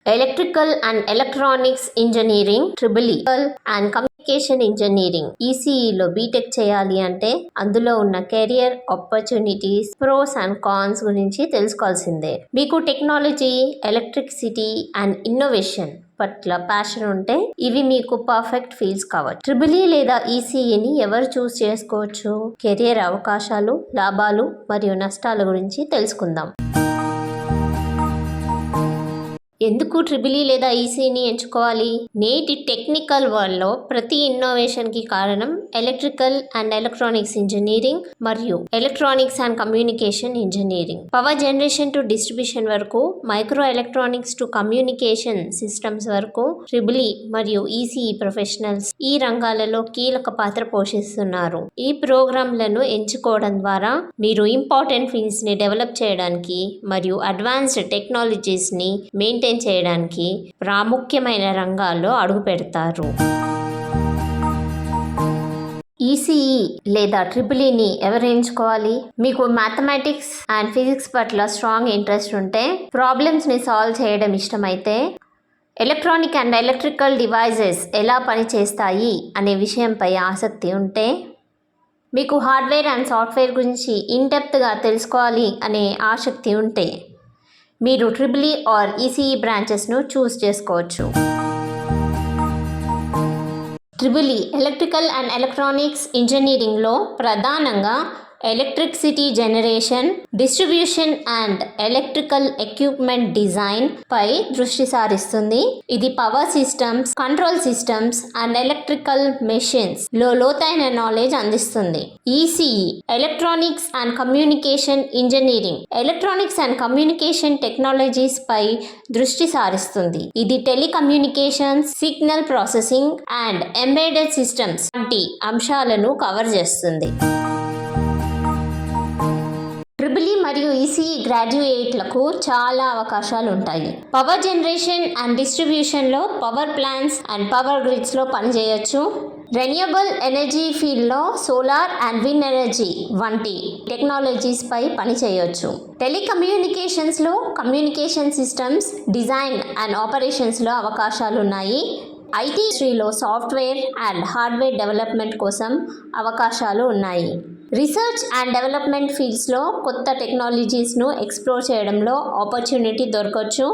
Electrical and electronics engineering triple and communication engineering ఈసీఈలో BTech చేయాలి అంటే అందులో ఉన్న career opportunities, pros and cons గురించి తెలుసుకోవాల్సిందే. మీకు టెక్నాలజీ, ఎలక్ట్రిసిటీ అండ్ ఇన్నోవేషన్ పట్ల ప్యాషన్ ఉంటే ఇవి మీకు పర్ఫెక్ట్ ఫీల్డ్స్ కావచ్చు. ట్రిపుల్ లేదా ఈసీఈని ఎవరు చూస్ చేసుకోవచ్చు? కెరియర్ అవకాశాలు, లాభాలు మరియు నష్టాల గురించి తెలుసుకుందాం. ఎందుకు ట్రిపుల్ లేదా ఈసీని ఎంచుకోవాలి? నేటి టెక్నికల్ వరల్డ్లో ప్రతి ఇన్నోవేషన్కి కారణం ఎలక్ట్రికల్ అండ్ ఎలక్ట్రానిక్స్ ఇంజనీరింగ్ మరియు electronics and communication engineering. Power generation to distribution వరకు, micro electronics to communication systems వరకు ట్రిపుల్ మరియు ఈసీఈ ప్రొఫెషనల్స్ ఈ రంగాలలో కీలక పాత్ర పోషిస్తున్నారు. ఈ ప్రోగ్రాంలను ఎంచుకోవడం ద్వారా మీరు ఇంపార్టెంట్ ఫీల్డ్స్ని డెవలప్ చేయడానికి మరియు అడ్వాన్స్డ్ టెక్నాలజీస్ని మెయింటైన్ చేయడానికి ప్రాముఖ్యమైన రంగాల్లో అడుగుపెడతారు. ఈసీఈ లేదా ట్రిపుల్ఈని ఎవరు ఎంచుకోవాలి? మీకు మ్యాథమెటిక్స్ అండ్ ఫిజిక్స్ పట్ల స్ట్రాంగ్ ఇంట్రెస్ట్ ఉంటే, ప్రాబ్లమ్స్ని సాల్వ్ చేయడం ఇష్టమైతే, ఎలక్ట్రానిక్ అండ్ ఎలక్ట్రికల్ డివైజెస్ ఎలా పనిచేస్తాయి అనే విషయంపై ఆసక్తి ఉంటే, మీకు హార్డ్వేర్ అండ్ సాఫ్ట్వేర్ గురించి ఇన్డెప్త్గా తెలుసుకోవాలి అనే ఆసక్తి ఉంటే మీరు ట్రిపుల్ ఆర్ ఈసీఈ బ్రాంచెస్ను చూస్ చేసుకోవచ్చు. ట్రిపుల్ ఎలక్ట్రికల్ అండ్ ఎలక్ట్రానిక్స్ ఇంజనీరింగ్లో ప్రధానంగా electricity generation, distribution and electrical equipment design పై దృష్టి సారిస్తుంది. ఇది power systems, control systems and electrical machines లో లోతైన నాలెడ్జ్ అందిస్తుంది. ECE electronics and communication engineering electronics and communication technologies పై దృష్టి సారిస్తుంది. ఇది telecommunications, signal processing and embedded systems వంటి అంశాలను కవర్ చేస్తుంది. ట్రిపుల్ మరియు ఈసీఈ గ్రాడ్యుయేట్లకు చాలా అవకాశాలు ఉంటాయి. పవర్ జనరేషన్ అండ్ డిస్ట్రిబ్యూషన్లో పవర్ ప్లాంట్స్ అండ్ పవర్ గ్రిడ్స్లో పనిచేయవచ్చు. రెన్యూవబుల్ ఎనర్జీ ఫీల్డ్లో సోలార్ అండ్ విండ్ ఎనర్జీ వంటి టెక్నాలజీస్ పై పనిచేయవచ్చు. టెలికమ్యూనికేషన్స్లో కమ్యూనికేషన్ సిస్టమ్స్ డిజైన్ అండ్ ఆపరేషన్స్లో అవకాశాలు ఉన్నాయి. ఐటీ ఇండస్ట్రీలో సాఫ్ట్వేర్ అండ్ హార్డ్వేర్ డెవలప్మెంట్ కోసం అవకాశాలు ఉన్నాయి. రీసెర్చ్ అండ్ డెవలప్మెంట్ ఫీల్డ్స్లో కొత్త టెక్నాలజీస్ను ఎక్స్ప్లోర్ చేయడంలో ఆపర్చునిటీ దొరకవచ్చు.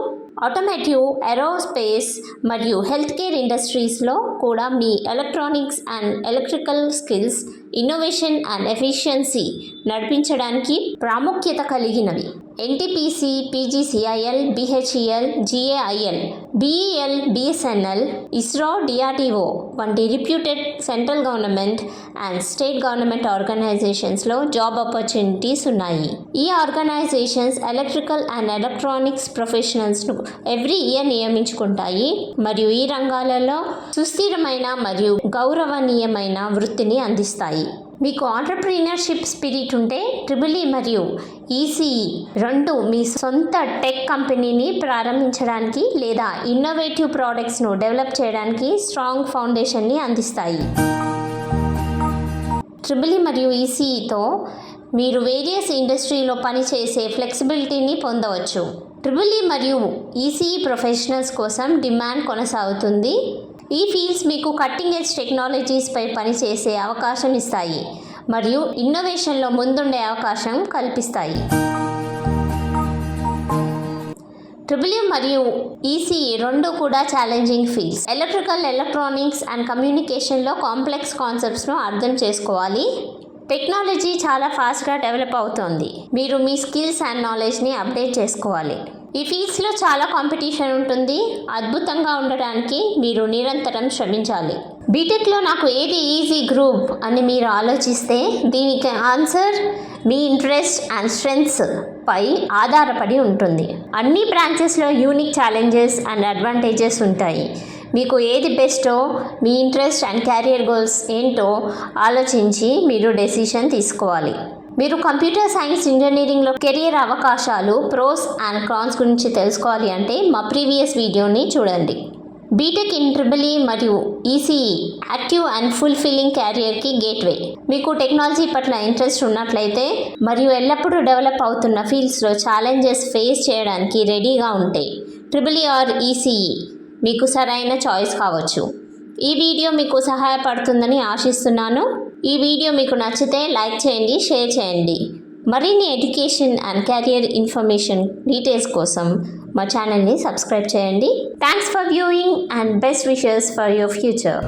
ఆటోమేటివ్, ఏరోస్పేస్ మరియు హెల్త్ కేర్ ఇండస్ట్రీస్లో కూడా మీ electronics and electrical skills innovation and efficiency నడిపించడానికి ప్రాముఖ్యత కలిగినవి. ఎన్టీపీసీ, పీజీసీఐఎల్, బీహెచ్ఈఎల్, జీఏఐఎల్, బీఈఎల్, బిఎస్ఎన్ఎల్, ఇస్రో, డిఆర్డీఓ వంటి reputed central government and state government ఆర్గనైజేషన్స్లో జాబ్ ఆపర్చునిటీస్ ఉన్నాయి. ఈ ఆర్గనైజేషన్స్ ఎలక్ట్రికల్ అండ్ ఎలక్ట్రానిక్స్ ప్రొఫెషనల్స్ను ఎవ్రీ ఇయర్ నియమించుకుంటాయి మరియు ఈ రంగాలలో సుస్థిరమైన మరియు గౌరవనీయమైన వృత్తిని అందిస్తాయి. మీకు ఆంటర్ప్రీనర్షిప్ స్పిరిట్ ఉంటే ట్రిపుల్ మరియు ఈసీఈ రెండు మీ సొంత టెక్ కంపెనీని ప్రారంభించడానికి లేదా ఇన్నోవేటివ్ ప్రోడక్ట్స్ను డెవలప్ చేయడానికి స్ట్రాంగ్ ఫౌండేషన్ని అందిస్తాయి. ట్రిపుల్ మరియు ఈసీఈతో మీరు వేరియస్ ఇండస్ట్రీలో పనిచేసే ఫ్లెక్సిబిలిటీని పొందవచ్చు. ట్రిపుల్ మరియు ఈసీఈ ప్రొఫెషనల్స్ కోసం డిమాండ్ కొనసాగుతుంది. ఈ ఫీల్డ్స్ మీకు కట్టింగ్ ఎడ్జ్ టెక్నాలజీస్ పై పనిచేసే అవకాశం ఇస్తాయి మరియు ఇన్నోవేషన్లో ముందుండే అవకాశం కల్పిస్తాయి. ట్రిపుల్ మరియు ఈసీఈ రెండు కూడా challenging fields. Electrical, electronics and కమ్యూనికేషన్లో కాంప్లెక్స్ కాన్సెప్ట్స్ను అర్థం చేసుకోవాలి. టెక్నాలజీ చాలా ఫాస్ట్గా డెవలప్ అవుతోంది. మీరు మీ స్కిల్స్ అండ్ నాలెడ్జ్ని అప్డేట్ చేసుకోవాలి. ఈ ఫీల్డ్స్లో చాలా కాంపిటీషన్ ఉంటుంది. అద్భుతంగా ఉండడానికి మీరు నిరంతరం శ్రమించాలి. బీటెక్లో నాకు ఏది ఈజీ గ్రూప్ అని మీరు ఆలోచిస్తే దీనికి ఆన్సర్ మీ ఇంట్రెస్ట్ అండ్ స్ట్రెంగ్త్స్ పై ఆధారపడి ఉంటుంది. అన్ని బ్రాంచెస్లో యూనిక్ ఛాలెంజెస్ అండ్ అడ్వాంటేజెస్ ఉంటాయి. మీకు ఏది బెస్టో, మీ ఇంట్రెస్ట్ అండ్ కెరియర్ గోల్స్ ఏంటో ఆలోచించి మీరు డెసిషన్ తీసుకోవాలి. మీరు కంప్యూటర్ సైన్స్ ఇంజనీరింగ్లో కెరియర్ అవకాశాలు, ప్రోస్ అండ్ కాన్స్ గురించి తెలుసుకోవాలి అంటే మా ప్రీవియస్ వీడియోని చూడండి. బీటెక్ ఇన్ ట్రిపుల్ మరియు ఈసీఈ యాక్టివ్ అండ్ ఫుల్ఫిల్లింగ్ కెరియర్కి గేట్వే. మీకు టెక్నాలజీ పట్ల ఇంట్రెస్ట్ ఉన్నట్లయితే మరియు ఎల్లప్పుడూ డెవలప్ అవుతున్న ఫీల్డ్స్లో ఛాలెంజెస్ ఫేస్ చేయడానికి రెడీగా ఉంటే ట్రిపుల్ ఆర్ ఈసీఈ మీకు సరైన చాయిస్ కావచ్చు. ఈ వీడియో మీకు సహాయపడుతుందని ఆశిస్తున్నాను. ఈ వీడియో మీకు నచ్చితే లైక్ చేయండి, షేర్ చేయండి. మరిన్ని education and career information details కోసం మా ఛానల్ని సబ్స్క్రైబ్ చేయండి. Thanks for viewing and best wishes for your future.